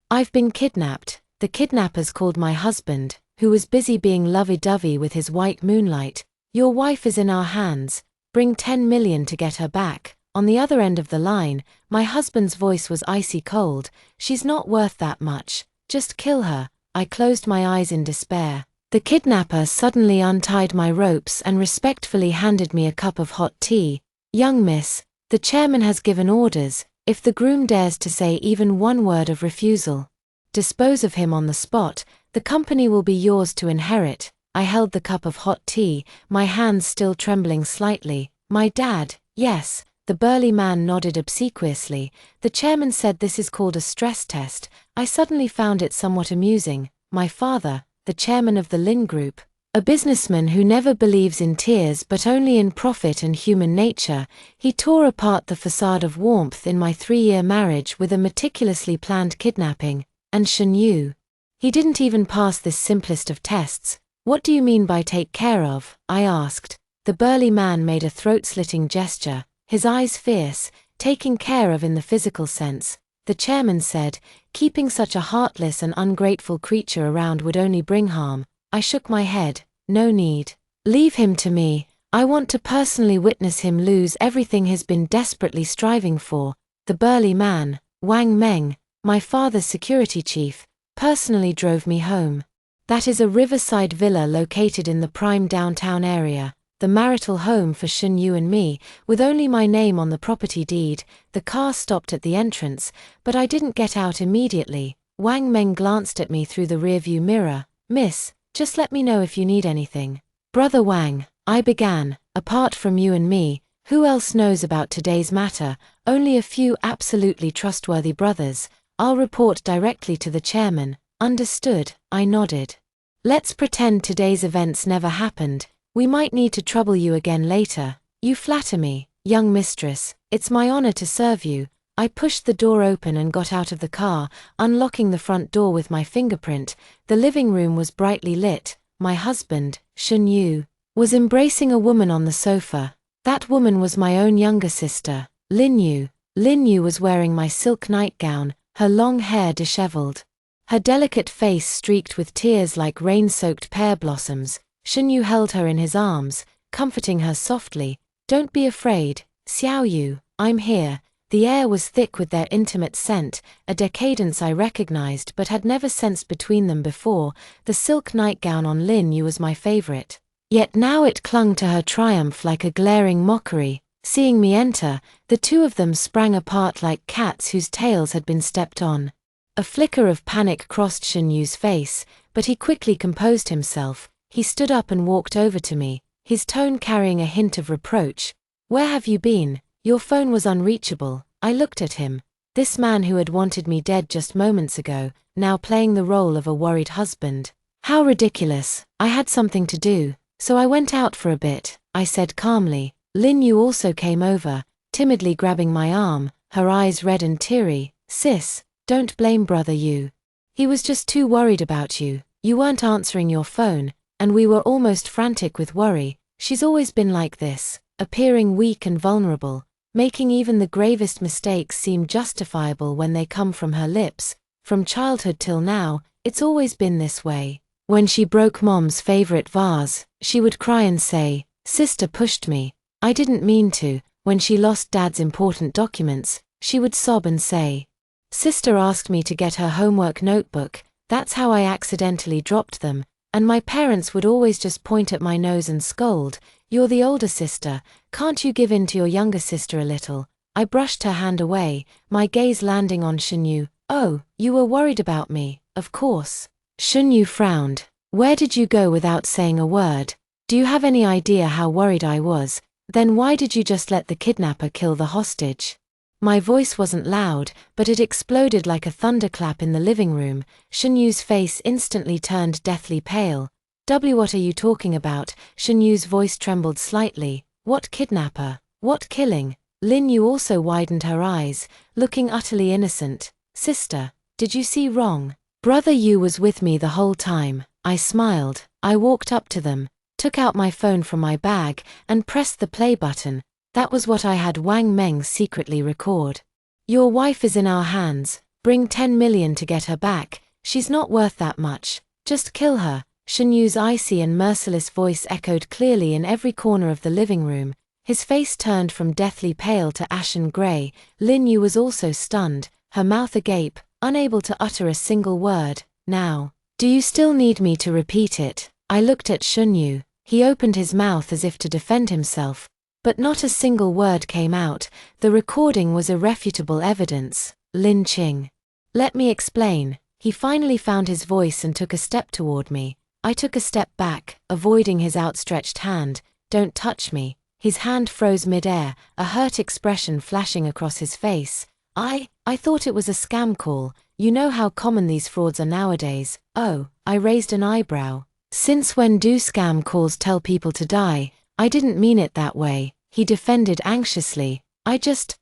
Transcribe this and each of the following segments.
I've been kidnapped. The kidnappers called my husband, who was busy being lovey-dovey with his white moonlight. Your wife is in our hands. Bring 10 million to get her back. On the other end of the line, my husband's voice was icy cold. She's not worth that much. Just kill her. I closed my eyes in despair. The kidnapper suddenly untied my ropes and respectfully handed me a cup of hot tea. Young miss, the chairman has given orders. If the groom dares to say even one word of refusal, dispose of him on the spot. The company will be yours to inherit. I held the cup of hot tea, my hands still trembling slightly. My dad, yes. The burly man nodded obsequiously. The chairman said this is called a stress test. I suddenly found it somewhat amusing. My father, the chairman of the Lin Group, a businessman who never believes in tears but only in profit and human nature, he tore apart the facade of warmth in my 3-year marriage with a meticulously planned kidnapping. And Shen Yu. He didn't even pass this simplest of tests. What do you mean by take care of? I asked. The burly man made a throat-slitting gesture, his eyes fierce. Taking care of in the physical sense, the chairman said, keeping such a heartless and ungrateful creature around would only bring harm. I shook my head. No need. Leave him to me. I want to personally witness him lose everything he's been desperately striving for. The burly man, Wang Meng, my father's security chief, personally drove me home. That is a riverside villa located in the prime downtown area, the marital home for Shen Yu and me, with only my name on the property deed. The car stopped at the entrance, but I didn't get out immediately. Wang Meng glanced at me through the rearview mirror. Miss, just let me know if you need anything. Brother Wang, I began, apart from you and me, who else knows about today's matter? Only a few absolutely trustworthy brothers. I'll report directly to the chairman. Understood, I nodded. Let's pretend today's events never happened. We might need to trouble you again later. You flatter me, young mistress. It's my honor to serve you. I pushed the door open and got out of the car, unlocking the front door with my fingerprint. The living room was brightly lit. My husband, Shen Yu, was embracing a woman on the sofa. That woman was my own younger sister, Lin Yu. Lin Yu was wearing my silk nightgown, her long hair disheveled, her delicate face streaked with tears like rain-soaked pear blossoms. Shen Yu held her in his arms, comforting her softly. Don't be afraid, Xiao Yu, I'm here. The air was thick with their intimate scent, a decadence I recognized but had never sensed between them before. The silk nightgown on Lin Yu was my favorite. Yet now it clung to her triumph like a glaring mockery. Seeing me enter, the two of them sprang apart like cats whose tails had been stepped on. A flicker of panic crossed Shen Yu's face, but he quickly composed himself. He stood up and walked over to me, his tone carrying a hint of reproach. Where have you been? Your phone was unreachable. I looked at him. This man who had wanted me dead just moments ago, now playing the role of a worried husband. How ridiculous. I had something to do, so I went out for a bit, I said calmly. Lin Yu also came over, timidly grabbing my arm, her eyes red and teary. Sis, don't blame brother Yu. He was just too worried about you. You weren't answering your phone, and we were almost frantic with worry. She's always been like this, appearing weak and vulnerable, making even the gravest mistakes seem justifiable when they come from her lips. From childhood till now, it's always been this way. When she broke Mom's favorite vase, she would cry and say, "Sister pushed me. I didn't mean to." When she lost Dad's important documents, she would sob and say, "Sister asked me to get her homework notebook. That's how I accidentally dropped them." And my parents would always just point at my nose and scold, "You're the older sister, can't you give in to your younger sister a little?" I brushed her hand away, my gaze landing on Shen Yu. "Oh, you were worried about me, of course." Shen Yu frowned. "Where did you go without saying a word? Do you have any idea how worried I was? Then why did you just let the kidnapper kill the hostage?" My voice wasn't loud, but it exploded like a thunderclap in the living room. Shen Yu's face instantly turned deathly pale. What are you talking about?" Shen Yu's voice trembled slightly. "What kidnapper? What killing?" Lin Yu also widened her eyes, looking utterly innocent. "Sister, did you see wrong? Brother Yu was with me the whole time." I smiled. I walked up to them, took out my phone from my bag, and pressed the play button. That was what I had Wang Meng secretly record. "Your wife is in our hands. Bring 10 million to get her back. She's not worth that much. Just kill her. Shen Yu's icy and merciless voice echoed clearly in every corner of the living room. His face turned from deathly pale to ashen gray. Lin Yu was also stunned, her mouth agape, unable to utter a single word. Now, do you still need me to repeat it? I looked at Shen Yu. He opened his mouth as if to defend himself, but not a single word came out. The recording was irrefutable evidence. Lin Qing. Let me explain. He finally found his voice and took a step toward me. I took a step back, avoiding his outstretched hand. Don't touch me. His hand froze mid-air, a hurt expression flashing across his face. I thought it was a scam call. You know how common these frauds are nowadays. Oh, I raised an eyebrow. Since when do scam calls tell people to die? I didn't mean it that way, he defended anxiously. I just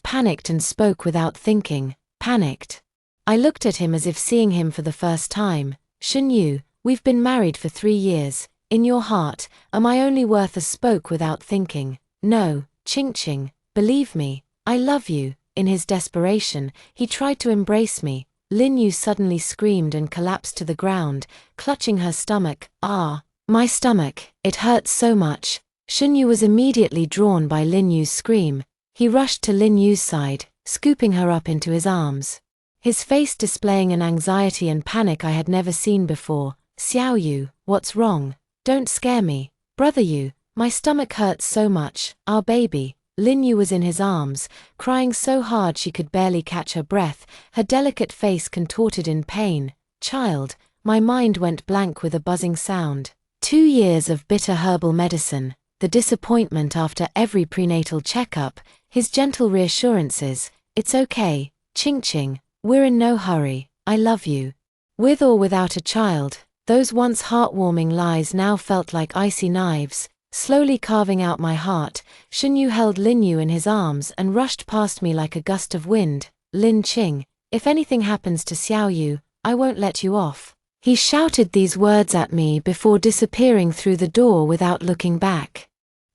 panicked and spoke without thinking. Panicked. I looked at him as if seeing him for the first time. Shen Yu, we've been married for 3 years. In your heart, am I only worth a spoke without thinking? No, Qing, believe me, I love you. In his desperation, he tried to embrace me. Lin Yu suddenly screamed and collapsed to the ground, clutching her stomach. Ah, my stomach, it hurts so much. Shen Yu was immediately drawn by Lin Yu's scream. He rushed to Lin Yu's side, scooping her up into his arms. His face displaying an anxiety and panic I had never seen before. Xiao Yu, what's wrong? Don't scare me. Brother Yu, my stomach hurts so much. Our baby. Lin Yu was in his arms, crying so hard she could barely catch her breath, her delicate face contorted in pain. Child, my mind went blank with a buzzing sound. 2 years of bitter herbal medicine, the disappointment after every prenatal checkup, his gentle reassurances. It's okay, Qing, we're in no hurry, I love you. With or without a child, those once heartwarming lies now felt like icy knives, slowly carving out my heart. Shen Yu held Lin Yu in his arms and rushed past me like a gust of wind. Lin Qing, if anything happens to Xiao Yu, I won't let you off. He shouted these words at me before disappearing through the door without looking back.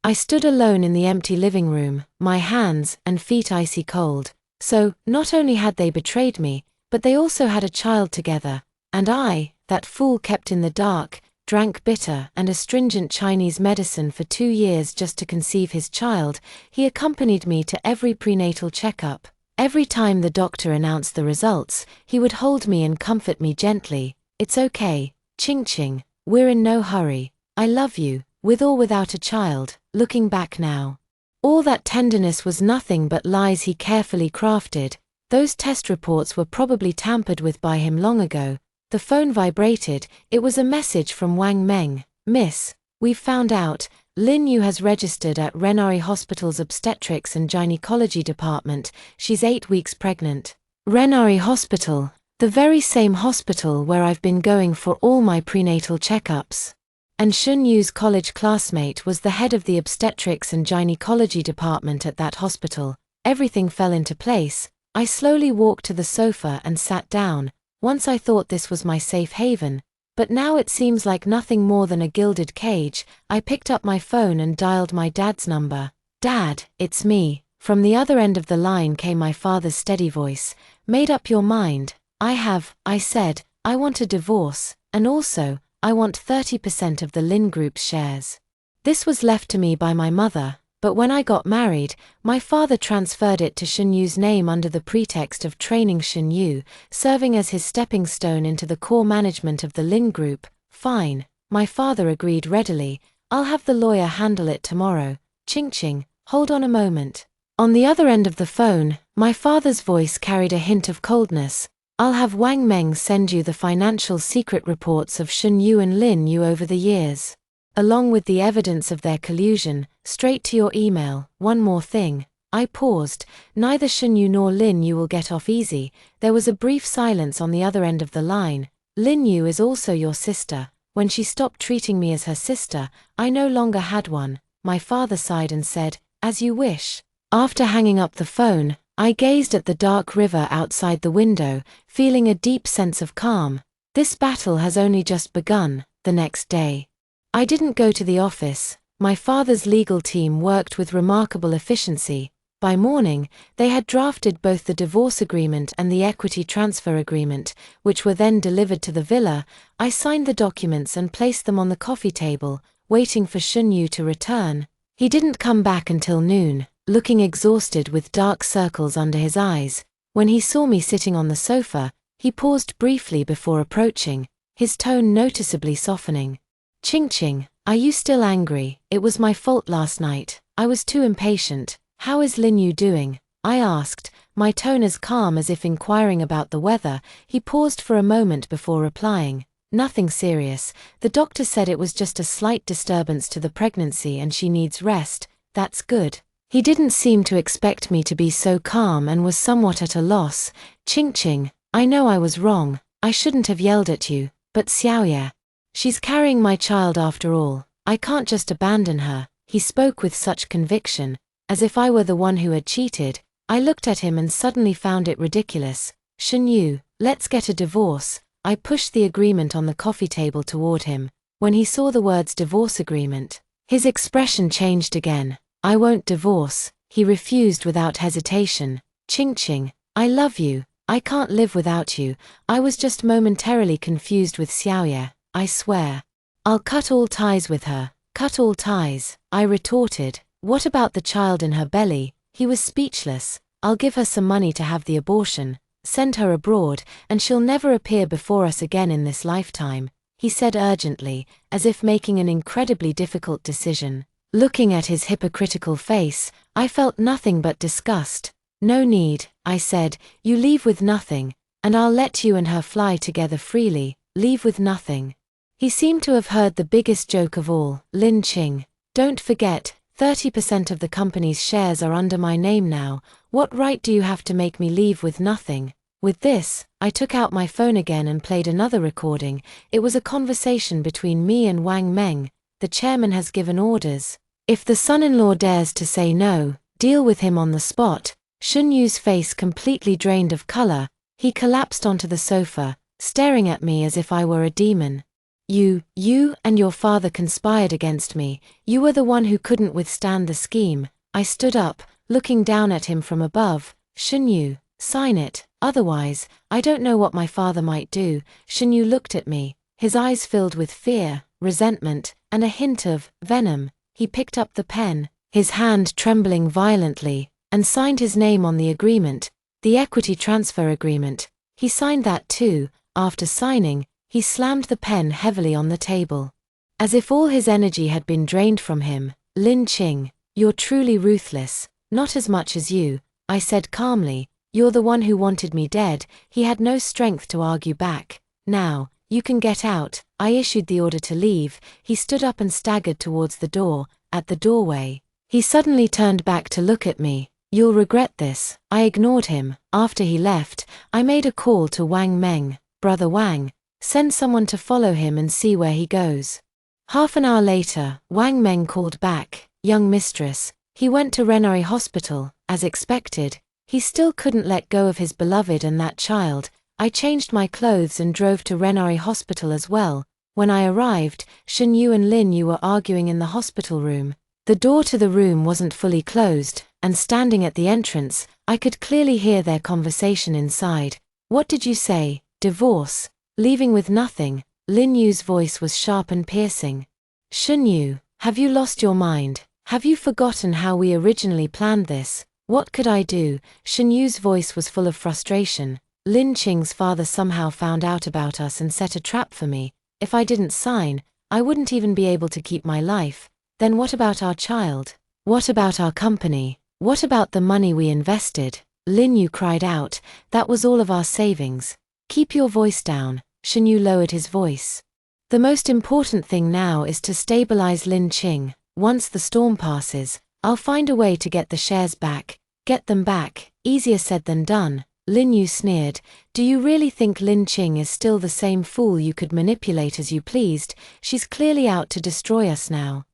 I stood alone in the empty living room, my hands and feet icy cold. So, not only had they betrayed me, but they also had a child together. And I, that fool kept in the dark, drank bitter and astringent Chinese medicine for 2 years just to conceive his child. He accompanied me to every prenatal checkup. Every time the doctor announced the results, he would hold me and comfort me gently. It's okay, Qing, we're in no hurry. I love you, with or without a child. Looking back now, all that tenderness was nothing but lies he carefully crafted. Those test reports were probably tampered with by him long ago. The phone vibrated. It was a message from Wang Meng. Miss, we've found out. Lin Yu has registered at Renari Hospital's obstetrics and gynecology department. She's 8 weeks pregnant. Renari Hospital, the very same hospital where I've been going for all my prenatal checkups. And Shen Yu's college classmate was the head of the obstetrics and gynecology department at that hospital. Everything fell into place. I slowly walked to the sofa and sat down. Once I thought this was my safe haven, but now it seems like nothing more than a gilded cage. I picked up my phone and dialed my dad's number. Dad, it's me. From the other end of the line came my father's steady voice. Made up your mind? I said, I want a divorce, and also, I want 30% of the Lin Group's shares. This was left to me by my mother, but when I got married, my father transferred it to Shen Yu's name under the pretext of training Shen Yu, serving as his stepping stone into the core management of the Lin Group. Fine, my father agreed readily. I'll have the lawyer handle it tomorrow. Qing, hold on a moment. On the other end of the phone, my father's voice carried a hint of coldness. I'll have Wang Meng send you the financial secret reports of Shen Yu and Lin Yu over the years, along with the evidence of their collusion, straight to your email. One more thing. I paused. Neither Shen Yu nor Lin Yu will get off easy. There was a brief silence on the other end of the line. Lin Yu is also your sister. When she stopped treating me as her sister, I no longer had one. My father sighed and said, as you wish. After hanging up the phone, I gazed at the dark river outside the window, feeling a deep sense of calm. This battle has only just begun. The next day, I didn't go to the office. My father's legal team worked with remarkable efficiency. By morning, they had drafted both the divorce agreement and the equity transfer agreement, which were then delivered to the villa. I signed the documents and placed them on the coffee table, waiting for Shunyu to return. He didn't come back until noon, looking exhausted with dark circles under his eyes. When he saw me sitting on the sofa, he paused briefly before approaching, his tone noticeably softening. "Ching-Ching, are you still angry? It was my fault last night. I was too impatient. How is Linyu doing?" I asked, my tone as calm as if inquiring about the weather. He paused for a moment before replying, "Nothing serious. The doctor said it was just a slight disturbance to the pregnancy and she needs rest." "That's good." He didn't seem to expect me to be so calm and was somewhat at a loss. "Ching-Ching, I know I was wrong. I shouldn't have yelled at you, but Xiaoye. She's carrying my child after all. I can't just abandon her." He spoke with such conviction, as if I were the one who had cheated. I looked at him and suddenly found it ridiculous. "Shunyu, let's get a divorce." I pushed the agreement on the coffee table toward him. When he saw the words divorce agreement, his expression changed again. "I won't divorce," he refused without hesitation. "Ching-Ching, I love you. I can't live without you. I was just momentarily confused with Xiaoye, I swear. I'll cut all ties with her." "Cut all ties," I retorted. "What about the child in her belly?" He was speechless. "I'll give her some money to have the abortion, send her abroad, and she'll never appear before us again in this lifetime," he said urgently, as if making an incredibly difficult decision. Looking at his hypocritical face, I felt nothing but disgust. "No need," I said. "You leave with nothing, and I'll let you and her fly together freely. Leave with nothing." He seemed to have heard the biggest joke of all. "Lin Ching, don't forget, 30% of the company's shares are under my name now. What right do you have to make me leave with nothing?" With this, I took out my phone again and played another recording. It was a conversation between me and Wang Meng. "The chairman has given orders. If the son-in-law dares to say no, deal with him on the spot." Shunyu's face completely drained of color. He collapsed onto the sofa, staring at me as if I were a demon. You and your father conspired against me. You were the one who couldn't withstand the scheme." I stood up, looking down at him from above. "Shunyu, sign it, otherwise, I don't know what my father might do." Shunyu looked at me, his eyes filled with fear, resentment, and a hint of venom. He picked up the pen, his hand trembling violently, and signed his name on the agreement, the equity transfer agreement. He signed that too. After signing, he slammed the pen heavily on the table. As if all his energy had been drained from him. "Lin Ching, you're truly ruthless." "Not as much as you," I said calmly. "You're the one who wanted me dead." He had no strength to argue back. "Now, you can get out." I issued the order to leave. He stood up and staggered towards the door. At the doorway, he suddenly turned back to look at me. "You'll regret this." I ignored him. After he left, I made a call to Wang Meng. "Brother Wang, send someone to follow him and see where he goes." Half an hour later, Wang Meng called back. "Young mistress." He went to Renari Hospital, as expected. He still couldn't let go of his beloved and that child. I changed my clothes and drove to Renari Hospital as well. When I arrived, Shunyu and Lin Yu were arguing in the hospital room. The door to the room wasn't fully closed, and standing at the entrance, I could clearly hear their conversation inside. "What did you say? Divorce? Leaving with nothing?" Lin Yu's voice was sharp and piercing. "Shunyu, have you lost your mind? Have you forgotten how we originally planned this? What could I do?" Shunyu's voice was full of frustration. "Lin Qing's father somehow found out about us and set a trap for me. If I didn't sign, I wouldn't even be able to keep my life. Then what about our child? What about our company? What about the money we invested?" Lin Yu cried out. "That was all of our savings." "Keep your voice down." Shunyu lowered his voice. "The most important thing now is to stabilize Lin Qing. Once the storm passes, I'll find a way to get the shares back. Get them back, easier said than done." Lin Yu sneered. "Do you really think Lin Qing is still the same fool you could manipulate as you pleased? She's clearly out to destroy us now."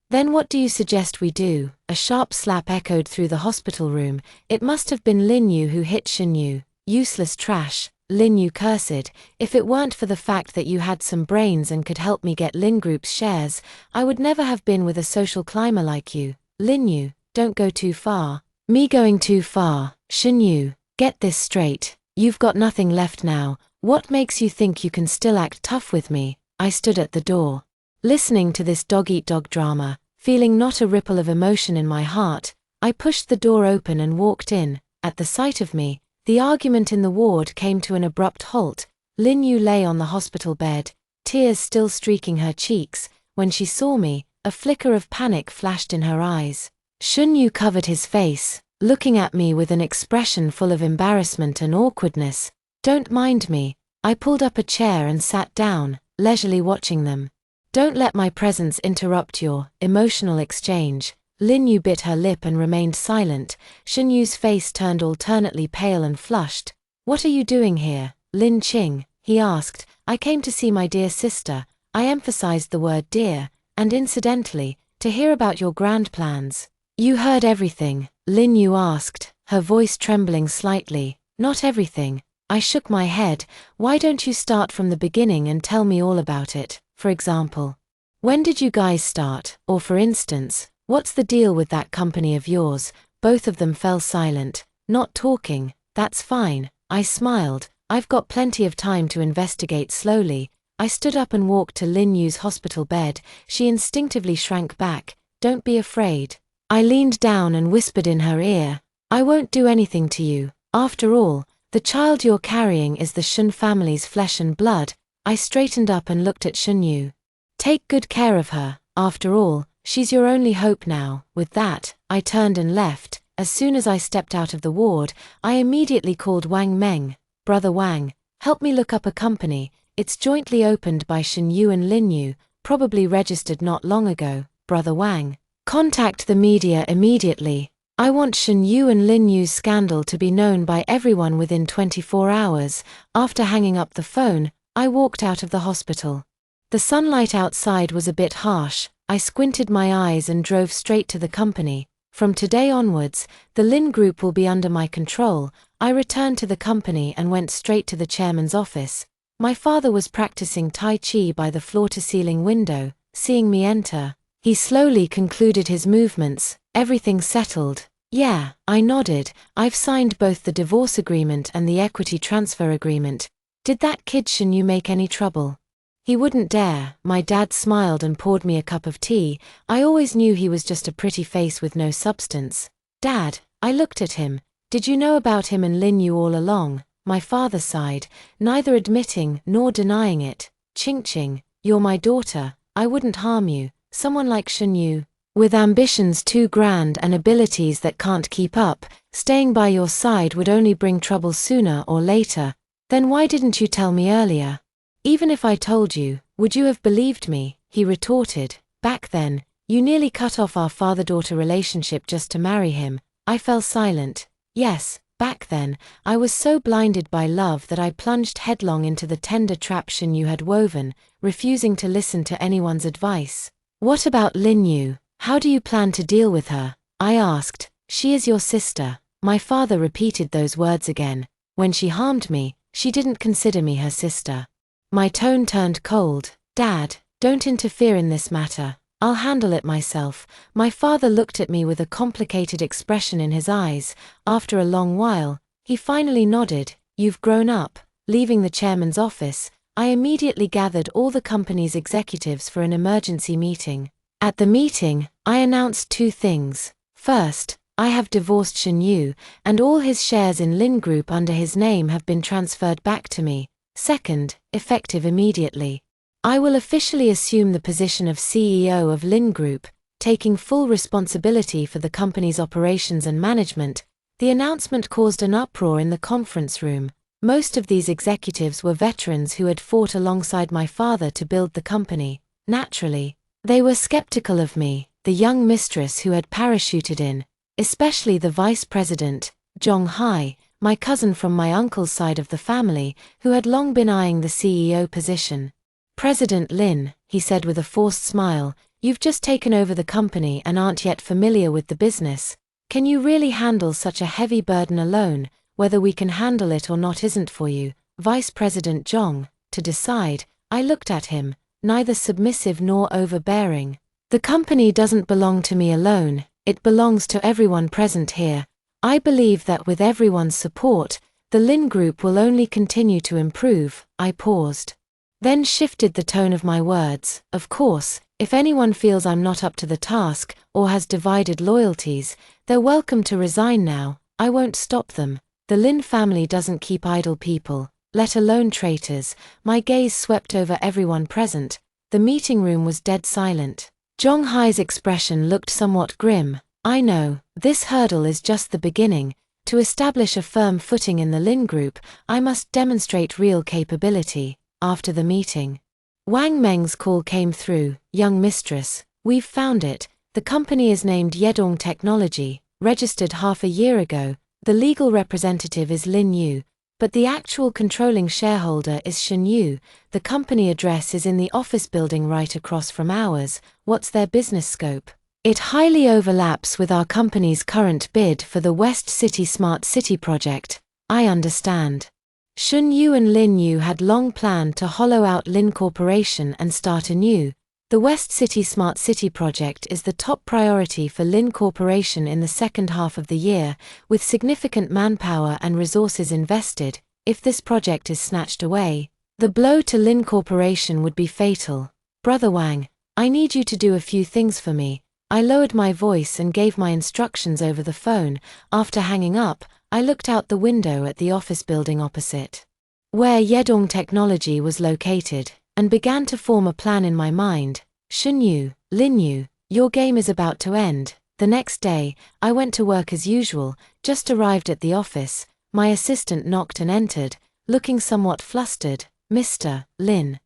"Then what do you suggest we do?" A sharp slap echoed through the hospital room. It must have been Lin Yu who hit Shunyu. "Useless trash," Lin Yu cursed. "If it weren't for the fact that you had some brains and could help me get Lin Group's shares, I would never have been with a social climber like you." "Lin Yu, don't go too far." Me going too far. Shinyu, get this straight. You've got nothing left now. What makes you think you can still act tough with me? I stood at the door, listening to this dog-eat-dog drama, feeling not a ripple of emotion in my heart. I pushed the door open and walked in. At the sight of me, the argument in the ward came to an abrupt halt. Lin Yu lay on the hospital bed, tears still streaking her cheeks. When she saw me, a flicker of panic flashed in her eyes. Shinyu covered his face, looking at me with an expression full of embarrassment and awkwardness. Don't mind me. I pulled up a chair and sat down, leisurely watching them. Don't let my presence interrupt your emotional exchange. Lin Yu bit her lip and remained silent. Shinyu's face turned alternately pale and flushed. What are you doing here, Lin Qing? He asked. I came to see my dear sister. I emphasized the word dear, and incidentally, to hear about your grand plans. You heard everything? Lin Yu asked, her voice trembling slightly. Not everything. I shook my head. Why don't you start from the beginning and tell me all about it? For example, when did you guys start? Or for instance, what's the deal with that company of yours? Both of them fell silent, not talking. That's fine. I smiled. I've got plenty of time to investigate. Slowly, I stood up and walked to Lin Yu's hospital bed. She instinctively shrank back. Don't be afraid. I leaned down and whispered in her ear. I won't do anything to you. After all, the child you're carrying is the Shun family's flesh and blood. I straightened up and looked at Shinyu. Take good care of her. After all, she's your only hope now. With that, I turned and left. As soon as I stepped out of the ward, I immediately called Wang Meng. Brother Wang, help me look up a company. It's jointly opened by Shinyu and Lin Yu, probably registered not long ago. Brother Wang, contact the media immediately. I want Shinyu and Lin Yu's scandal to be known by everyone within 24 hours. After hanging up the phone, I walked out of the hospital. The sunlight outside was a bit harsh. I squinted my eyes and drove straight to the company. From today onwards, the Lin Group will be under my control. I returned to the company and went straight to the chairman's office. My father was practicing Tai Chi by the floor-to-ceiling window. Seeing me enter, he slowly concluded his movements. Everything settled? Yeah, I nodded. I've signed both the divorce agreement and the equity transfer agreement. Did that kid Shinyu make any trouble? He wouldn't dare. My dad smiled and poured me a cup of tea. I always knew he was just a pretty face with no substance. Dad, I looked at him. Did you know about him and Lin Yu all along? My father sighed, neither admitting nor denying it. Ching Ching, you're my daughter. I wouldn't harm you. Someone like Shinyu, with ambitions too grand and abilities that can't keep up, staying by your side would only bring trouble sooner or later. Then why didn't you tell me earlier? Even if I told you, would you have believed me? He retorted. Back then, you nearly cut off our father-daughter relationship just to marry him. I fell silent. Yes, back then, I was so blinded by love that I plunged headlong into the tender trap Shinyu had woven, refusing to listen to anyone's advice. What about Lin Yu? How do you plan to deal with her? I asked. She is your sister. My father repeated those words again. When she harmed me, she didn't consider me her sister. My tone turned cold. Dad, don't interfere in this matter. I'll handle it myself. My father looked at me with a complicated expression in his eyes. After a long while, he finally nodded. You've grown up. Leaving the chairman's office, I immediately gathered all the company's executives for an emergency meeting. At the meeting, I announced two things. First, I have divorced Shinyu, and all his shares in Lin Group under his name have been transferred back to me. Second, effective immediately, I will officially assume the position of CEO of Lin Group, taking full responsibility for the company's operations and management. The announcement caused an uproar in the conference room. Most of these executives were veterans who had fought alongside my father to build the company. Naturally, they were skeptical of me, the young mistress who had parachuted in, especially the vice president, Zhong Hai, my cousin from my uncle's side of the family, who had long been eyeing the CEO position. President Lin, he said with a forced smile, you've just taken over the company and aren't yet familiar with the business. Can you really handle such a heavy burden alone? Whether we can handle it or not isn't for you, Vice President Zhong, to decide. I looked at him, neither submissive nor overbearing. The company doesn't belong to me alone, it belongs to everyone present here. I believe that with everyone's support, the Lin Group will only continue to improve. I paused. Then shifted the tone of my words. Of course, if anyone feels I'm not up to the task, or has divided loyalties, they're welcome to resign now. I won't stop them. The Lin family doesn't keep idle people, let alone traitors. My gaze swept over everyone present. The meeting room was dead silent. Zhong Hai's expression looked somewhat grim. I know, this hurdle is just the beginning. To establish a firm footing in the Lin Group, I must demonstrate real capability. After the meeting, Wang Meng's call came through. Young mistress, we've found it. The company is named Yedong Technology, registered half a year ago. The legal representative is Lin Yu, but the actual controlling shareholder is Shen Yu. The company address is in the office building right across from ours. What's their business scope? It highly overlaps with our company's current bid for the West City Smart City project. I understand. Shen Yu and Lin Yu had long planned to hollow out Lin Corporation and start anew. The West City Smart City project is the top priority for Lin Corporation in the second half of the year, with significant manpower and resources invested. If this project is snatched away, the blow to Lin Corporation would be fatal. Brother Wang, I need you to do a few things for me. I lowered my voice and gave my instructions over the phone. After hanging up, I looked out the window at the office building opposite, where Yedong Technology was located, and began to form a plan in my mind. Shen Yu, Lin Yu, your game is about to end. The next day, I went to work as usual. Just arrived at the office. My assistant knocked and entered, looking somewhat flustered. Mr. Lin.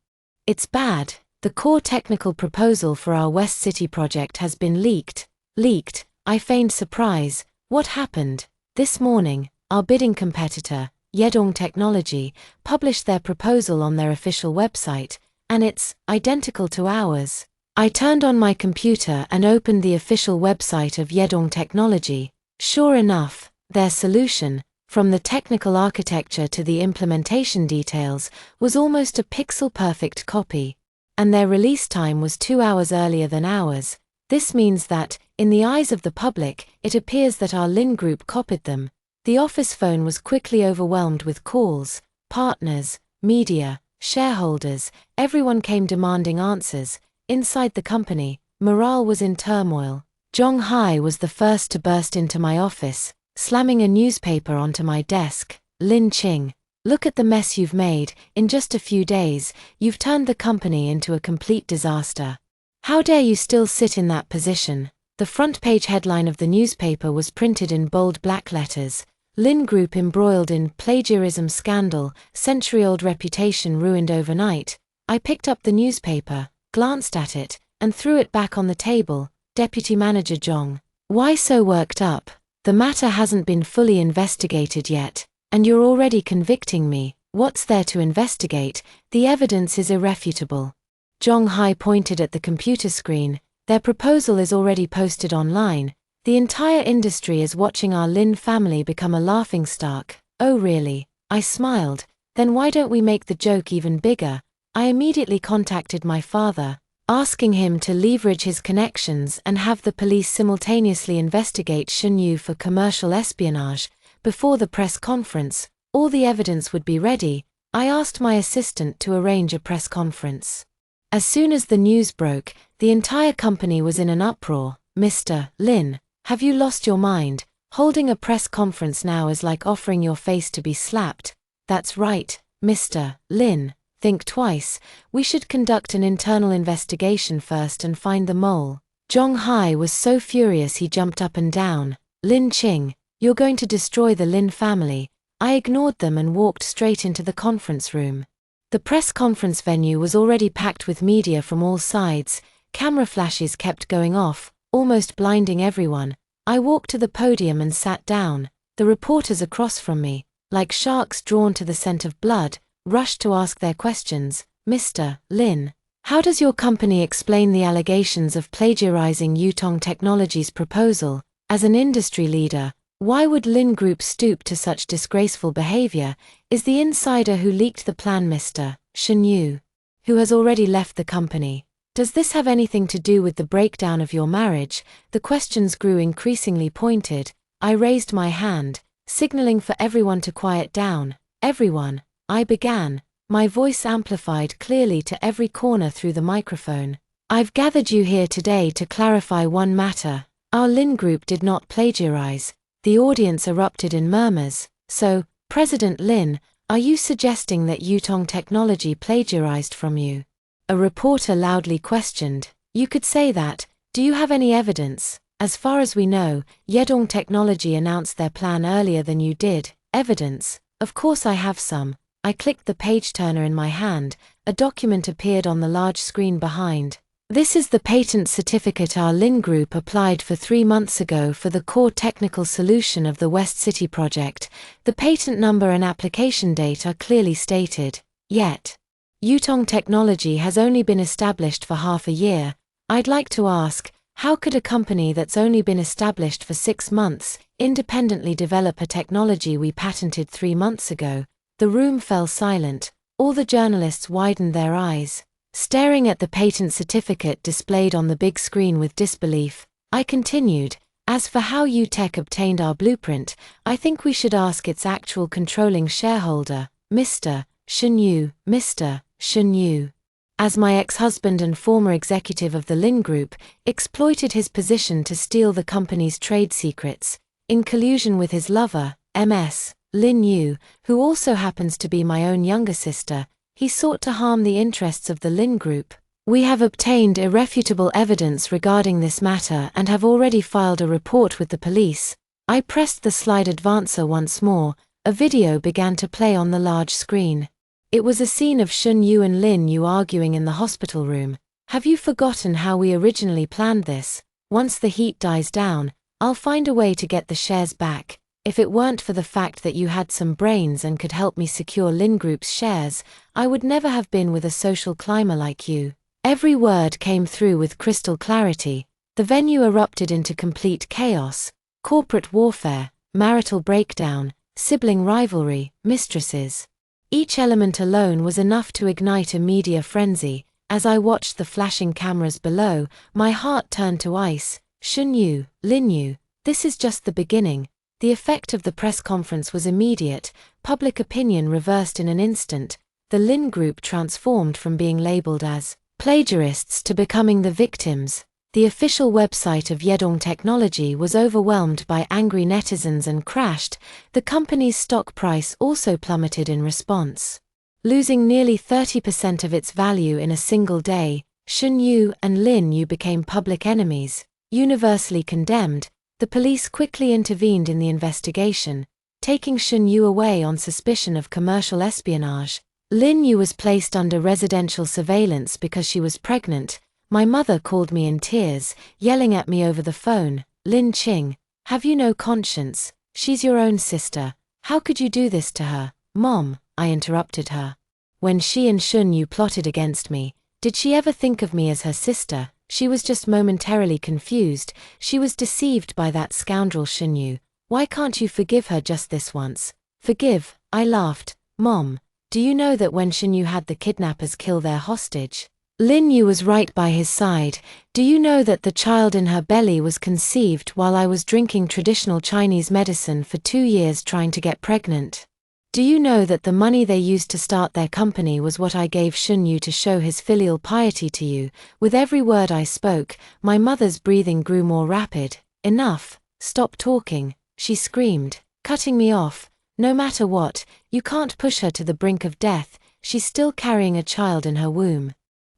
It's bad. The core technical proposal for our West City project has been leaked. Leaked? I feigned surprise. What happened? This morning, our bidding competitor, Yedong Technology, published their proposal on their official website, and it's identical to ours. I turned on my computer and opened the official website of Yedong Technology. Sure enough, their solution, from the technical architecture to the implementation details, was almost a pixel-perfect copy. And their release time was 2 hours earlier than ours. This means that, in the eyes of the public, it appears that our Lin Group copied them. The office phone was quickly overwhelmed with calls. Partners, media, shareholders, everyone came demanding answers. Inside the company, morale was in turmoil. Zhong Hai was the first to burst into my office, slamming a newspaper onto my desk. Lin Qing, look at the mess you've made. In just a few days, you've turned the company into a complete disaster. How dare you still sit in that position? The front page headline of the newspaper was printed in bold black letters. Lin Group embroiled in plagiarism scandal, century-old reputation ruined overnight. I picked up the newspaper, glanced at it, and threw it back on the table. Deputy Manager Zhong, why so worked up? The matter hasn't been fully investigated yet, and you're already convicting me. What's there to investigate? The evidence is irrefutable. Zhong Hai pointed at the computer screen. Their proposal is already posted online. The entire industry is watching our Lin family become a laughingstock. Oh really? I smiled. Then why don't we make the joke even bigger? I immediately contacted my father, asking him to leverage his connections and have the police simultaneously investigate Shen Yu for commercial espionage. Before the press conference, all the evidence would be ready. I asked my assistant to arrange a press conference. As soon as the news broke, the entire company was in an uproar. Mr. Lin, have you lost your mind? Holding a press conference now is like offering your face to be slapped. That's right, Mr. Lin. Think twice. We should conduct an internal investigation first and find the mole. Zhong Hai was so furious he jumped up and down. Lin Qing, you're going to destroy the Lin family. I ignored them and walked straight into the conference room. The press conference venue was already packed with media from all sides. Camera flashes kept going off, almost blinding everyone. I walked to the podium and sat down. The reporters across from me, like sharks drawn to the scent of blood, rushed to ask their questions. Mr. Lin, how does your company explain the allegations of plagiarizing Yutong Technology's proposal? As an industry leader, why would Lin Group stoop to such disgraceful behavior? Is the insider who leaked the plan Mr. Shen Yu, who has already left the company? Does this have anything to do with the breakdown of your marriage? The questions grew increasingly pointed. I raised my hand, signaling for everyone to quiet down. Everyone, I began, my voice amplified clearly to every corner through the microphone. I've gathered you here today to clarify one matter. Our Lin Group did not plagiarize. The audience erupted in murmurs. So, President Lin, are you suggesting that Yutong Technology plagiarized from you? A reporter loudly questioned. You could say that. Do you have any evidence? As far as we know, Yedong Technology announced their plan earlier than you did. Evidence? Of course I have some. I clicked the page turner in my hand. A document appeared on the large screen behind. This is the patent certificate our Lin Group applied for 3 months ago for the core technical solution of the West City project. The patent number and application date are clearly stated. Yet, Yutong Technology has only been established for half a year. I'd like to ask, how could a company that's only been established for 6 months independently develop a technology we patented 3 months ago? The room fell silent. All the journalists widened their eyes, staring at the patent certificate displayed on the big screen with disbelief. I continued, as for how UTech obtained our blueprint, I think we should ask its actual controlling shareholder, Mr. Shunyu. Mr. Shunyu, as my ex-husband and former executive of the Lin Group, exploited his position to steal the company's trade secrets, in collusion with his lover, Ms. Lin Yu, who also happens to be my own younger sister. He sought to harm the interests of the Lin Group. We have obtained irrefutable evidence regarding this matter and have already filed a report with the police. I pressed the slide advancer once more. A video began to play on the large screen. It was a scene of Shun Yu and Lin Yu arguing in the hospital room. Have you forgotten how we originally planned this? Once the heat dies down, I'll find a way to get the shares back. If it weren't for the fact that you had some brains and could help me secure Lin Group's shares, I would never have been with a social climber like you. Every word came through with crystal clarity. The venue erupted into complete chaos. Corporate warfare, marital breakdown, sibling rivalry, mistresses. Each element alone was enough to ignite a media frenzy. As I watched the flashing cameras below, my heart turned to ice. Shun Yu, Lin Yu, this is just the beginning. The effect of the press conference was immediate. Public opinion reversed in an instant. The Lin Group transformed from being labeled as plagiarists to becoming the victims. The official website of Yedong Technology was overwhelmed by angry netizens and crashed. The company's stock price also plummeted in response, losing nearly 30% of its value in a single day. Shun Yu and Lin Yu became public enemies. Universally condemned, the police quickly intervened in the investigation, taking Shun Yu away on suspicion of commercial espionage. Lin Yu was placed under residential surveillance because she was pregnant. My mother called me in tears, yelling at me over the phone, Lin Qing, have you no conscience? She's your own sister. How could you do this to her? Mom, I interrupted her. When she and Shun Yu plotted against me, did she ever think of me as her sister? She was just momentarily confused. She was deceived by that scoundrel Shun Yu. Why can't you forgive her just this once? Forgive? I laughed. Mom, do you know that when Shun Yu had the kidnappers kill their hostage, Lin Yu was right by his side? Do you know that the child in her belly was conceived while I was drinking traditional Chinese medicine for 2 years trying to get pregnant? Do you know that the money they used to start their company was what I gave Shun Yu to show his filial piety to you? With every word I spoke, my mother's breathing grew more rapid. Enough, stop talking, she screamed, cutting me off. No matter what, you can't push her to the brink of death. She's still carrying a child in her womb.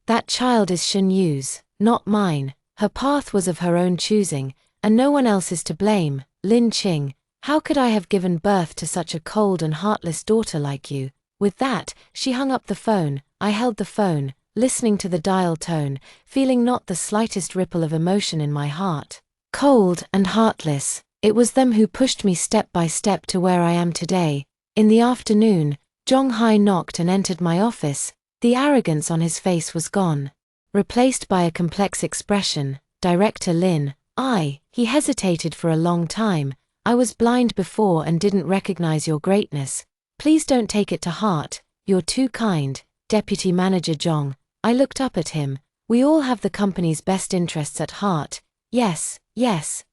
That child is Shun Yu's, not mine. Her path was of her own choosing, and no one else is to blame. Lin Qing, how could I have given birth to such a cold and heartless daughter like you? With that, she hung up the phone. I held the phone, listening to the dial tone, feeling not the slightest ripple of emotion in my heart. Cold and heartless, it was them who pushed me step by step to where I am today. In the afternoon, Zhong Hai knocked and entered my office. The arrogance on his face was gone, replaced by a complex expression. Director Lin, he hesitated for a long time. I was blind before and didn't recognize your greatness. Please don't take it to heart. You're too kind. Deputy Manager Zhong, I looked up at him. We all have the company's best interests at heart. Yes,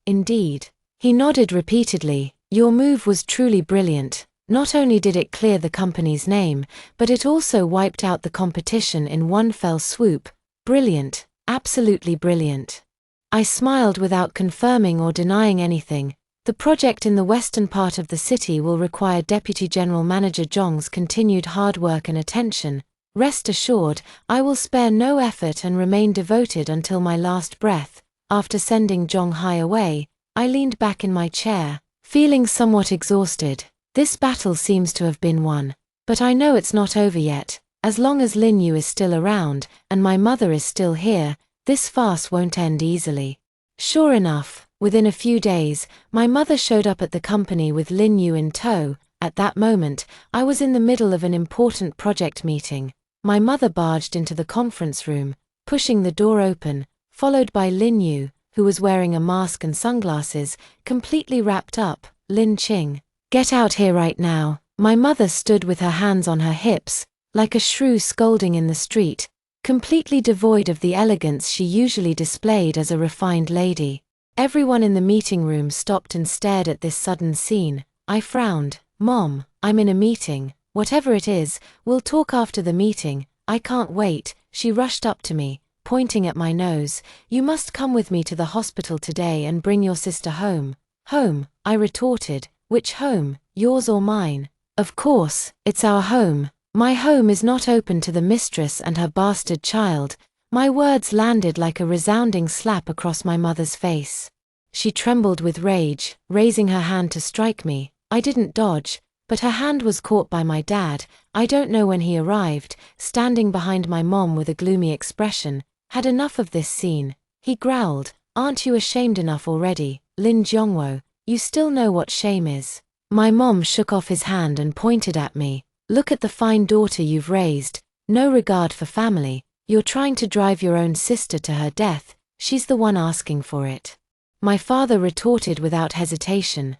indeed. He nodded repeatedly. Your move was truly brilliant. Not only did it clear the company's name, but it also wiped out the competition in one fell swoop. Brilliant, absolutely brilliant. I smiled without confirming or denying anything. The project in the western part of the city will require Deputy General Manager Zhong's continued hard work and attention. Rest assured, I will spare no effort and remain devoted until my last breath. After sending Zhong Hai away, I leaned back in my chair, feeling somewhat exhausted. This battle seems to have been won. But I know it's not over yet. As long as Lin Yu is still around, and my mother is still here, this farce won't end easily. Sure enough, within a few days, my mother showed up at the company with Lin Yu in tow. At that moment, I was in the middle of an important project meeting. My mother barged into the conference room, pushing the door open, followed by Lin Yu, who was wearing a mask and sunglasses, completely wrapped up. Lin Qing, get out here right now. My mother stood with her hands on her hips, like a shrew scolding in the street, completely devoid of the elegance she usually displayed as a refined lady. Everyone in the meeting room stopped and stared at this sudden scene. I frowned. Mom, I'm in a meeting. Whatever it is, we'll talk after the meeting. I can't wait. She rushed up to me, pointing at my nose. You must come with me to the hospital today and bring your sister home. Home, I retorted. Which home, yours or mine? Of course, it's our home. My home is not open to the mistress and her bastard child. My words landed like a resounding slap across my mother's face. She trembled with rage, raising her hand to strike me. I didn't dodge, but her hand was caught by my dad. I don't know when he arrived, standing behind my mom with a gloomy expression. Had enough of this scene. He growled, "Aren't you ashamed enough already, Lin Zhongwo? You still know what shame is." My mom shook off his hand and pointed at me. "Look at the fine daughter you've raised. No regard for family. You're trying to drive your own sister to her death. She's the one asking for it." My father retorted without hesitation.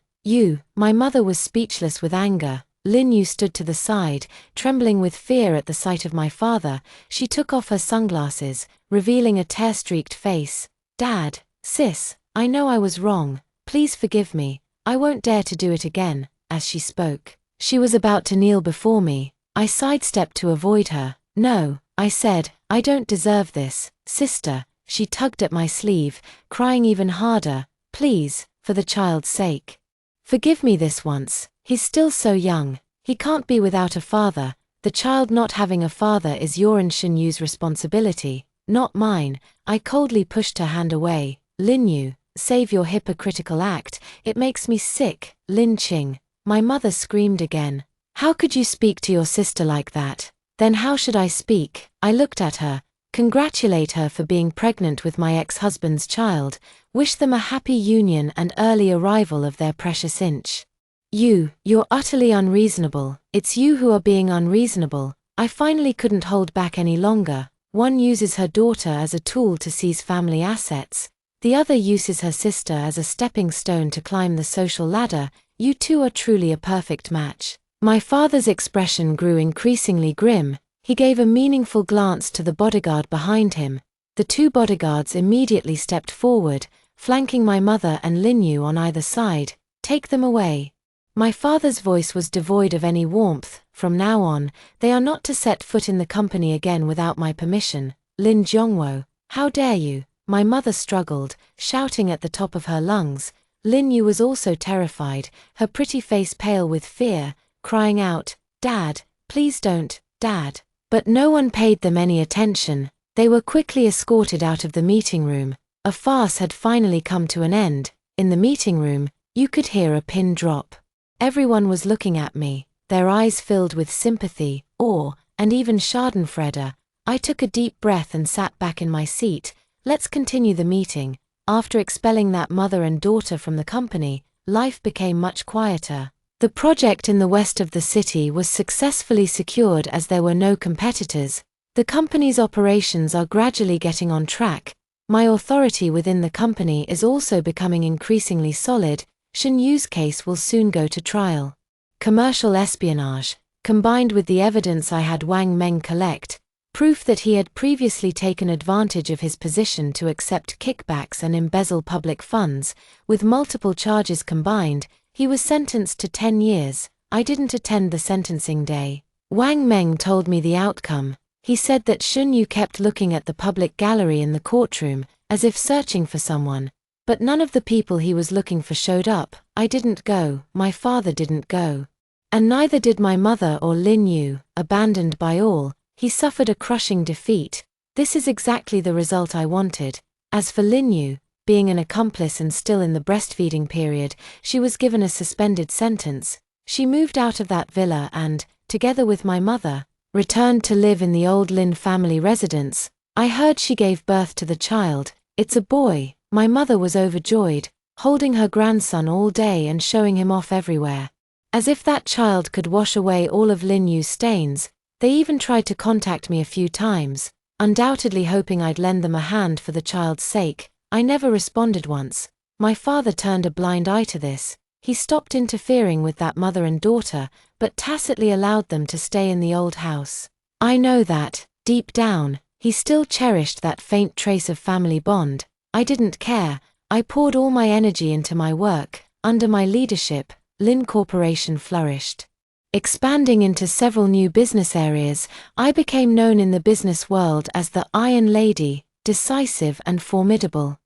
My mother was speechless with anger. Lin Yu stood to the side, trembling with fear at the sight of my father. She took off her sunglasses, revealing a tear-streaked face. "Dad, sis, I know I was wrong. Please forgive me. I won't dare to do it again." As she spoke, she was about to kneel before me. I sidestepped to avoid her. "No," I said, "I don't deserve this, sister." She tugged at my sleeve, crying even harder. "Please, for the child's sake. Forgive me this once. He's still so young. He can't be without a father. The child not having a father is your and Shin Yu's responsibility, not mine." I coldly pushed her hand away. "Lin Yu, save your hypocritical act. It makes me sick." "Lin Qing." My mother screamed again. "How could you speak to your sister like that?" "Then how should I speak?" I looked at her. "Congratulate her for being pregnant with my ex-husband's child. Wish them a happy union and early arrival of their precious inch." You're utterly unreasonable. It's you who are being unreasonable." I finally couldn't hold back any longer. One uses her daughter as a tool to seize family assets. The other uses her sister as a stepping stone to climb the social ladder. You two are truly a perfect match. My father's expression grew increasingly grim. He gave a meaningful glance to the bodyguard behind him. The two bodyguards immediately stepped forward, flanking my mother and Lin Yu on either side. "Take them away." My father's voice was devoid of any warmth. "From now on, they are not to set foot in the company again without my permission. Lin Zhongwo, how dare you?" My mother struggled, shouting at the top of her lungs. Lin Yu was also terrified, her pretty face pale with fear, crying out, "Dad, please don't, Dad." But no one paid them any attention. They were quickly escorted out of the meeting room. A farce had finally come to an end. In the meeting room, you could hear a pin drop. Everyone was looking at me, their eyes filled with sympathy, awe, and even schadenfreude. I took a deep breath and sat back in my seat. Let's continue the meeting. After expelling that mother and daughter from the company, life became much quieter. The project in the west of the city was successfully secured as there were no competitors. The company's operations are gradually getting on track. My authority within the company is also becoming increasingly solid. Shin Yu's case will soon go to trial. Commercial espionage, combined with the evidence I had Wang Meng collect, proof that he had previously taken advantage of his position to accept kickbacks and embezzle public funds. With multiple charges combined, he was sentenced to 10 years. I didn't attend the sentencing day. Wang Meng told me the outcome. He said that Shunyu kept looking at the public gallery in the courtroom, as if searching for someone. But none of the people he was looking for showed up. I didn't go, my father didn't go. And neither did my mother or Lin Yu. Abandoned by all, he suffered a crushing defeat. This is exactly the result I wanted. As for Lin Yu, being an accomplice and still in the breastfeeding period, she was given a suspended sentence. She moved out of that villa and, together with my mother, returned to live in the old Lin family residence. I heard she gave birth to the child. It's a boy. My mother was overjoyed, holding her grandson all day and showing him off everywhere. As if that child could wash away all of Lin Yu's stains. They even tried to contact me a few times, undoubtedly hoping I'd lend them a hand for the child's sake. I never responded once. My father turned a blind eye to this. He stopped interfering with that mother and daughter, but tacitly allowed them to stay in the old house. I know that, deep down, he still cherished that faint trace of family bond. I didn't care. I poured all my energy into my work. Under my leadership, Lin Corporation flourished. Expanding into several new business areas, I became known in the business world as the Iron Lady, decisive and formidable.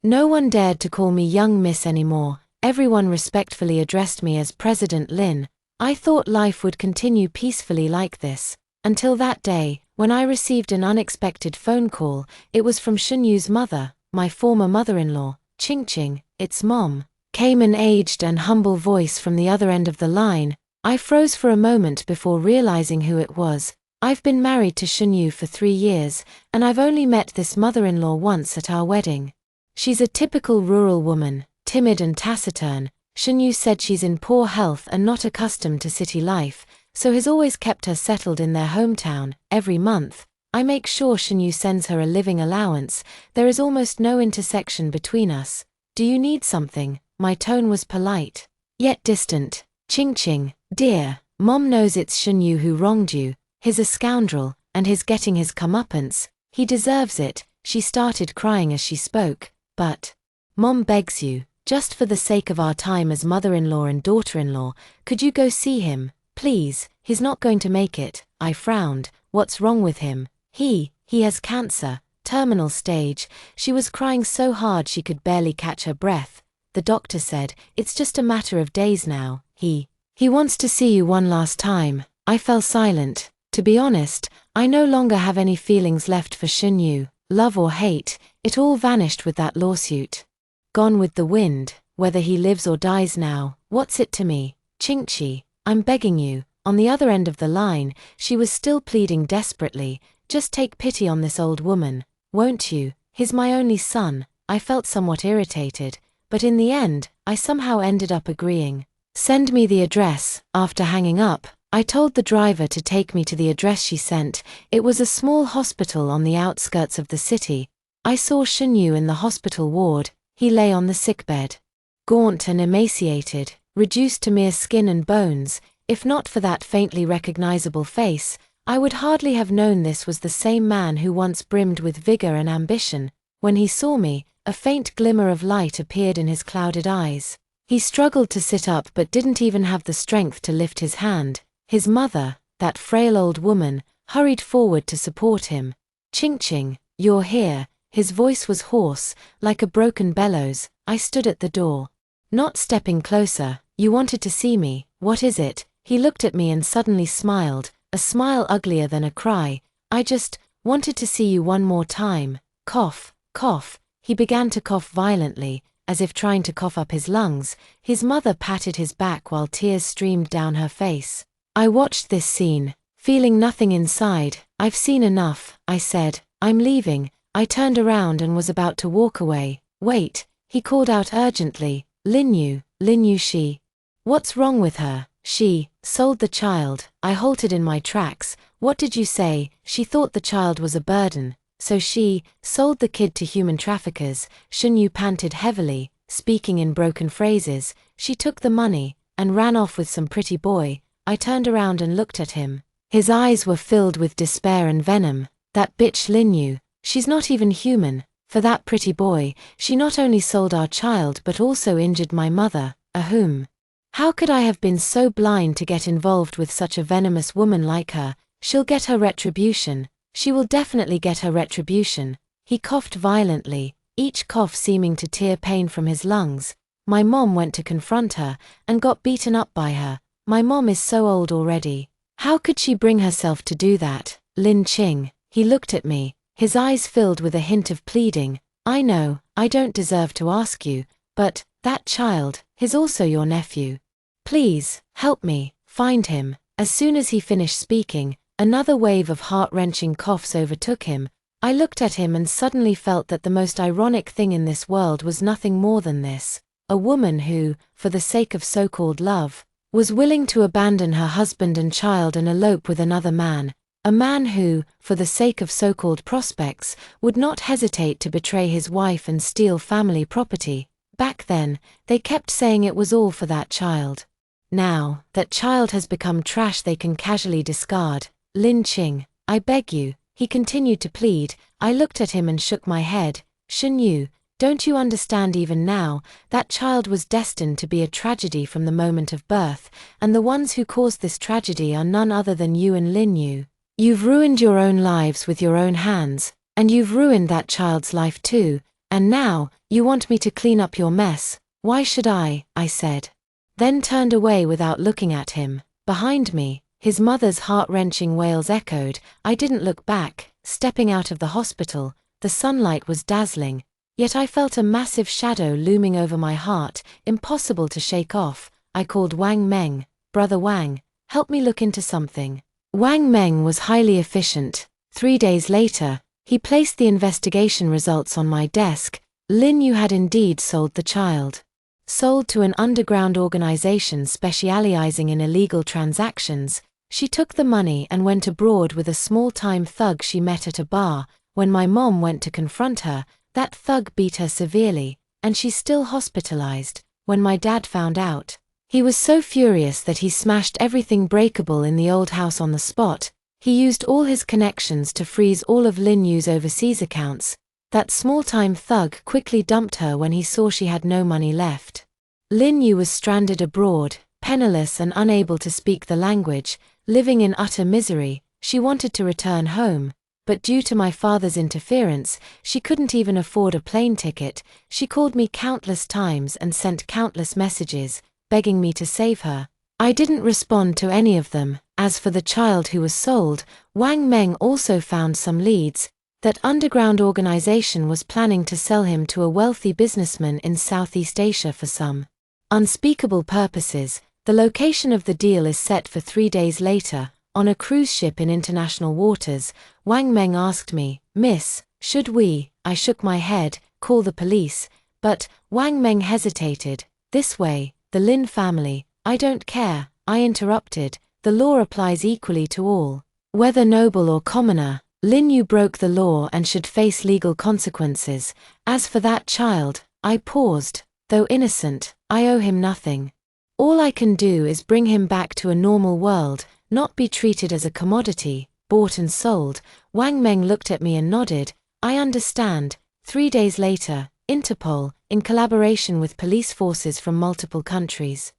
No one dared to call me Young Miss anymore. Everyone respectfully addressed me as President Lin. I thought life would continue peacefully like this, until that day, when I received an unexpected phone call. It was from Shunyu's mother, my former mother-in-law. Ching, it's Mom, came an aged and humble voice from the other end of the line. I froze for a moment before realizing who it was. I've been married to Shunyu for 3 years, and I've only met this mother-in-law once at our wedding. She's a typical rural woman, timid and taciturn. Shunyu said she's in poor health and not accustomed to city life, so has always kept her settled in their hometown. Every month, I make sure Shunyu sends her a living allowance. There is almost no intersection between us. Do you need something? My tone was polite, yet distant. Ching, dear, Mom knows it's Shunyu who wronged you. He's a scoundrel, and he's getting his comeuppance. He deserves it. She started crying as she spoke. But, Mom begs you, just for the sake of our time as mother-in-law and daughter-in-law, could you go see him, please? He's not going to make it. I frowned. What's wrong with him? He has cancer, terminal stage. She was crying so hard she could barely catch her breath. The doctor said, it's just a matter of days now. He wants to see you one last time. I fell silent. To be honest, I no longer have any feelings left for Shunyu, love or hate. It all vanished with that lawsuit. Gone with the wind. Whether he lives or dies now, what's it to me? Ching, I'm begging you. On the other end of the line, she was still pleading desperately. Just take pity on this old woman, won't you? He's my only son. I felt somewhat irritated, but in the end, I somehow ended up agreeing. Send me the address. After hanging up, I told the driver to take me to the address she sent. It was a small hospital on the outskirts of the city. I saw Shunyu in the hospital ward. He lay on the sickbed, gaunt and emaciated, reduced to mere skin and bones. If not for that faintly recognizable face, I would hardly have known this was the same man who once brimmed with vigor and ambition. When he saw me, a faint glimmer of light appeared in his clouded eyes. He struggled to sit up but didn't even have the strength to lift his hand. His mother, that frail old woman, hurried forward to support him. Ching, you're here. His voice was hoarse, like a broken bellows. I stood at the door, not stepping closer. You wanted to see me. What is it? He looked at me and suddenly smiled, a smile uglier than a cry. I just wanted to see you one more time. Cough. He began to cough violently, as if trying to cough up his lungs. His mother patted his back while tears streamed down her face. I watched this scene, feeling nothing inside. I've seen enough, I said. I'm leaving. I turned around and was about to walk away. Wait, he called out urgently. Lin Yu, she. What's wrong with her? She sold the child. I halted in my tracks. What did you say? She thought the child was a burden. So she sold the kid to human traffickers. Shunyu panted heavily, speaking in broken phrases. She took the money and ran off with some pretty boy. I turned around and looked at him. His eyes were filled with despair and venom. That bitch Lin Yu, she's not even human. For that pretty boy, she not only sold our child but also injured my mother, Ahum. How could I have been so blind to get involved with such a venomous woman like her? She'll get her retribution. She will definitely get her retribution. He coughed violently, each cough seeming to tear pain from his lungs. My mom went to confront her, and got beaten up by her. My mom is so old already. How could she bring herself to do that? Lin Qing. He looked at me, his eyes filled with a hint of pleading. I know, I don't deserve to ask you, but, that child, is also your nephew. Please, help me, find him. As soon as he finished speaking, another wave of heart-wrenching coughs overtook him. I looked at him and suddenly felt that the most ironic thing in this world was nothing more than this. A woman who, for the sake of so-called love, was willing to abandon her husband and child and elope with another man. A man who, for the sake of so-called prospects, would not hesitate to betray his wife and steal family property. Back then, they kept saying it was all for that child. Now, that child has become trash they can casually discard. Lin Qing, I beg you, he continued to plead. I looked at him and shook my head. Shen Yu, don't you understand even now, that child was destined to be a tragedy from the moment of birth, and the ones who caused this tragedy are none other than you and Lin Yu. You've ruined your own lives with your own hands, and you've ruined that child's life too, and now, you want me to clean up your mess. Why should I said. Then turned away without looking at him. Behind me, his mother's heart-wrenching wails echoed. I didn't look back. Stepping out of the hospital, the sunlight was dazzling, yet I felt a massive shadow looming over my heart, impossible to shake off. I called Wang Meng. Brother Wang, help me look into something. Wang Meng was highly efficient. 3 days later, he placed the investigation results on my desk. Lin Yu had indeed sold the child. Sold to an underground organization specializing in illegal transactions. She took the money and went abroad with a small-time thug she met at a bar. When my mom went to confront her, that thug beat her severely, and she's still hospitalized. When my dad found out, he was so furious that he smashed everything breakable in the old house on the spot. He used all his connections to freeze all of Lin Yu's overseas accounts. That small-time thug quickly dumped her when he saw she had no money left. Lin Yu was stranded abroad, penniless and unable to speak the language, living in utter misery. She wanted to return home, but due to my father's interference, she couldn't even afford a plane ticket. She called me countless times and sent countless messages, begging me to save her. I didn't respond to any of them. As for the child who was sold, Wang Meng also found some leads. That underground organization was planning to sell him to a wealthy businessman in Southeast Asia for some unspeakable purposes. The location of the deal is set for 3 days later, on a cruise ship in international waters. Wang Meng asked me, Miss, should we, I shook my head, call the police, but Wang Meng hesitated. This way, the Lin family, I don't care, I interrupted. The law applies equally to all. Whether noble or commoner, Lin Yu broke the law and should face legal consequences. As for that child, I paused. Though innocent, I owe him nothing. All I can do is bring him back to a normal world, not be treated as a commodity, bought and sold. Wang Meng looked at me and nodded. I understand. 3 days later, Interpol, in collaboration with police forces from multiple countries,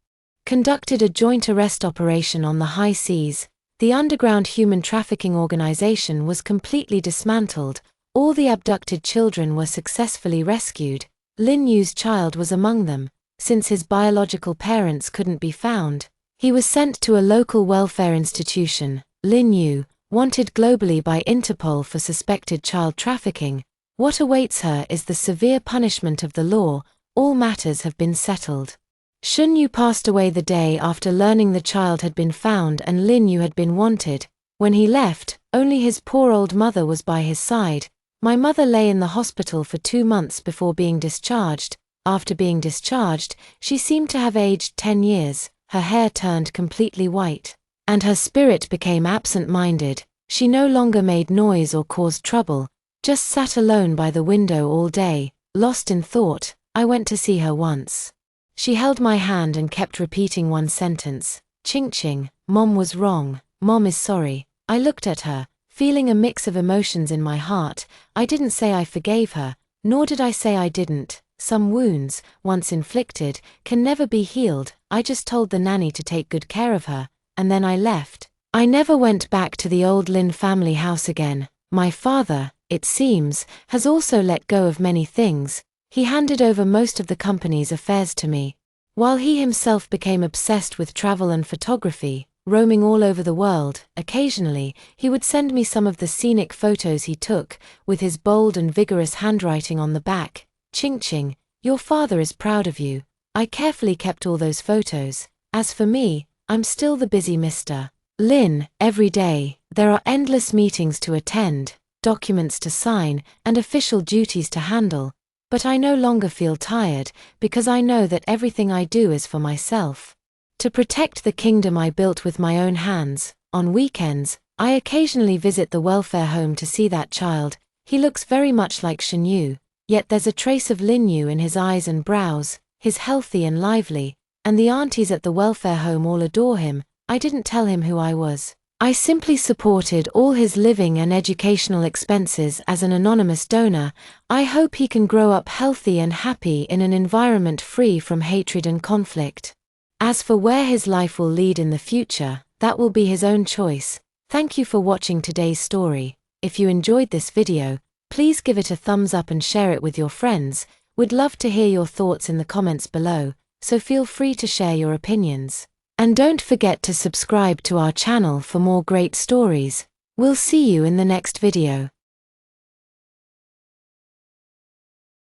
conducted a joint arrest operation on the high seas. The underground human trafficking organization was completely dismantled. All the abducted children were successfully rescued. Lin Yu's child was among them. Since his biological parents couldn't be found, he was sent to a local welfare institution. Lin Yu, wanted globally by Interpol for suspected child trafficking. What awaits her is the severe punishment of the law. All matters have been settled. Shun Yu passed away the day after learning the child had been found and Lin Yu had been wanted. When he left, only his poor old mother was by his side. My mother lay in the hospital for 2 months before being discharged. After being discharged, she seemed to have aged 10 years. Her hair turned completely white, and her spirit became absent-minded. She no longer made noise or caused trouble, just sat alone by the window all day, lost in thought. I went to see her once. She held my hand and kept repeating one sentence. Ching Ching, Mom was wrong, Mom is sorry. I looked at her, Feeling a mix of emotions in my heart, I didn't say I forgave her, nor did I say I didn't. Some wounds, once inflicted, can never be healed. I just told the nanny to take good care of her, and then I left. I never went back to the old Lin family house again. My father, it seems, has also let go of many things. He handed over most of the company's affairs to me. While he himself became obsessed with travel and photography, roaming all over the world, occasionally, he would send me some of the scenic photos he took, with his bold and vigorous handwriting on the back. Ching Ching, your father is proud of you. I carefully kept all those photos. As for me, I'm still the busy Mr. Lin. Every day, there are endless meetings to attend, documents to sign, and official duties to handle. But I no longer feel tired, because I know that everything I do is for myself. To protect the kingdom I built with my own hands. On weekends, I occasionally visit the welfare home to see that child. He looks very much like Shenyu, yet there's a trace of Linyu in his eyes and brows. He's healthy and lively, and the aunties at the welfare home all adore him. I didn't tell him who I was. I simply supported all his living and educational expenses as an anonymous donor. I hope he can grow up healthy and happy in an environment free from hatred and conflict. As for where his life will lead in the future, that will be his own choice. Thank you for watching today's story. If you enjoyed this video, please give it a thumbs up and share it with your friends. We'd love to hear your thoughts in the comments below, so feel free to share your opinions. And don't forget to subscribe to our channel for more great stories. We'll see you in the next video.